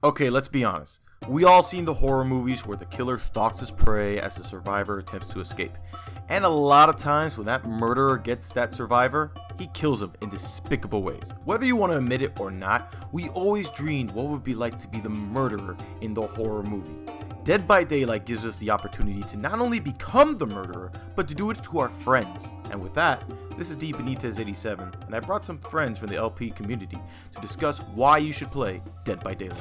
Okay, let's be honest. We all seen the horror movies where the killer stalks his prey as the survivor attempts to escape. And a lot of times when that murderer gets that survivor, he kills him in despicable ways. Whether you want to admit it or not, we always dreamed what it would be like to be the murderer in the horror movie. Dead by Daylight gives us the opportunity to not only become the murderer, but to do it to our friends. And with that, this is DBenitez87, and I brought some friends from the LP community to discuss why you should play Dead by Daylight.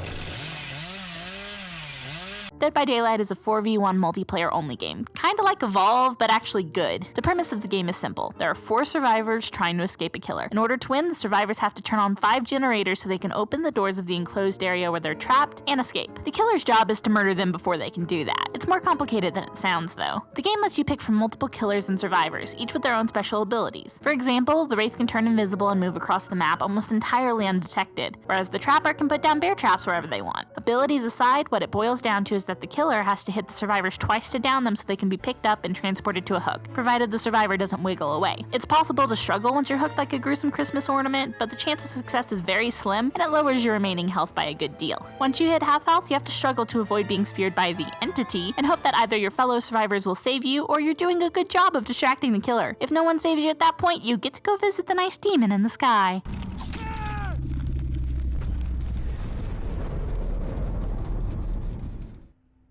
Dead by Daylight is a 4v1 multiplayer-only game, kinda like Evolve, but actually good. The premise of the game is simple. There are 4 survivors trying to escape a killer. In order to win, the survivors have to turn on 5 generators so they can open the doors of the enclosed area where they're trapped and escape. The killer's job is to murder them before they can do that. It's more complicated than it sounds, though. The game lets you pick from multiple killers and survivors, each with their own special abilities. For example, the Wraith can turn invisible and move across the map almost entirely undetected, whereas the Trapper can put down bear traps wherever they want. Abilities aside, what it boils down to is that the killer has to hit the survivors twice to down them so they can be picked up and transported to a hook, provided the survivor doesn't wiggle away. It's possible to struggle once you're hooked like a gruesome Christmas ornament, but the chance of success is very slim, and it lowers your remaining health by a good deal. Once you hit half health, you have to struggle to avoid being speared by the entity, and hope that either your fellow survivors will save you, or you're doing a good job of distracting the killer. If no one saves you at that point, you get to go visit the nice demon in the sky.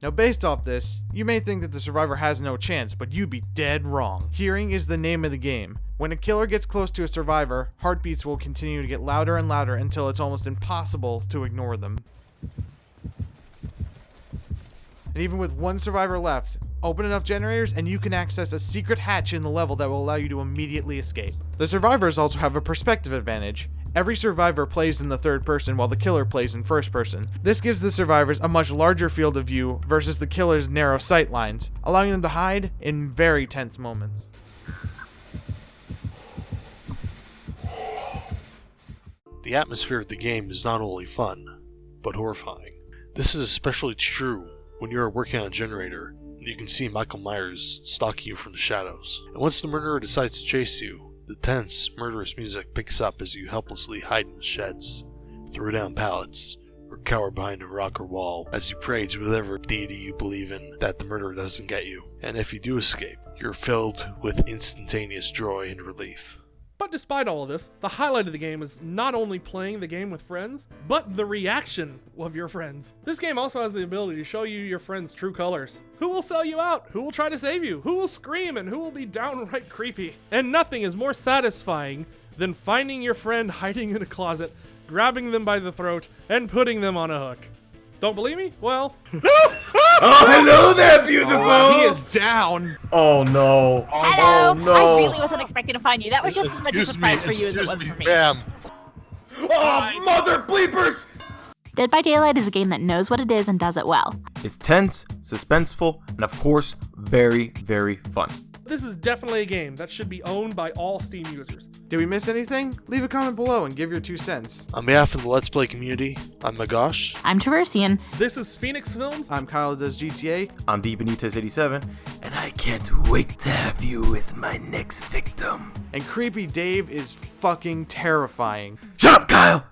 Now based off this, you may think that the survivor has no chance, but you'd be dead wrong. Hearing is the name of the game. When a killer gets close to a survivor, heartbeats will continue to get louder and louder until it's almost impossible to ignore them. And even with 1 survivor left, open enough generators and you can access a secret hatch in the level that will allow you to immediately escape. The survivors also have a perspective advantage. Every survivor plays in the third person while the killer plays in first person. This gives the survivors a much larger field of view versus the killer's narrow sight lines, allowing them to hide in very tense moments. The atmosphere of the game is not only fun, but horrifying. This is especially true when you are working on a generator and you can see Michael Myers stalking you from the shadows. And once the murderer decides to chase you, the tense, murderous music picks up as you helplessly hide in the sheds, throw down pallets, or cower behind a rock or wall as you pray to whatever deity you believe in that the murderer doesn't get you. And if you do escape, you're filled with instantaneous joy and relief. But despite all of this, the highlight of the game is not only playing the game with friends, but the reaction of your friends. This game also has the ability to show you your friends' true colors. Who will sell you out? Who will try to save you? Who will scream and who will be downright creepy? And nothing is more satisfying than finding your friend hiding in a closet, grabbing them by the throat, and putting them on a hook. Don't believe me? Well... Oh, hello there, beautiful! He is down! Oh no. Hello! Oh no. I really wasn't expecting to find you. That was just as much a surprise for you as it was for me. Bam! Oh, mother bleepers! Dead by Daylight is a game that knows what it is and does it well. It's tense, suspenseful, and of course, very, very fun. This is definitely a game that should be owned by all Steam users. Did we miss anything? Leave a comment below and give your 2 cents. On behalf of the Let's Play community, I'm maggosh. I'm Traversian. This is PhoenixFilms. I'm KyleDoesGTA. I'm DBenitez87, and I can't wait to have you as my next victim. And Creepy Dave is fucking terrifying. Shut up, Kyle!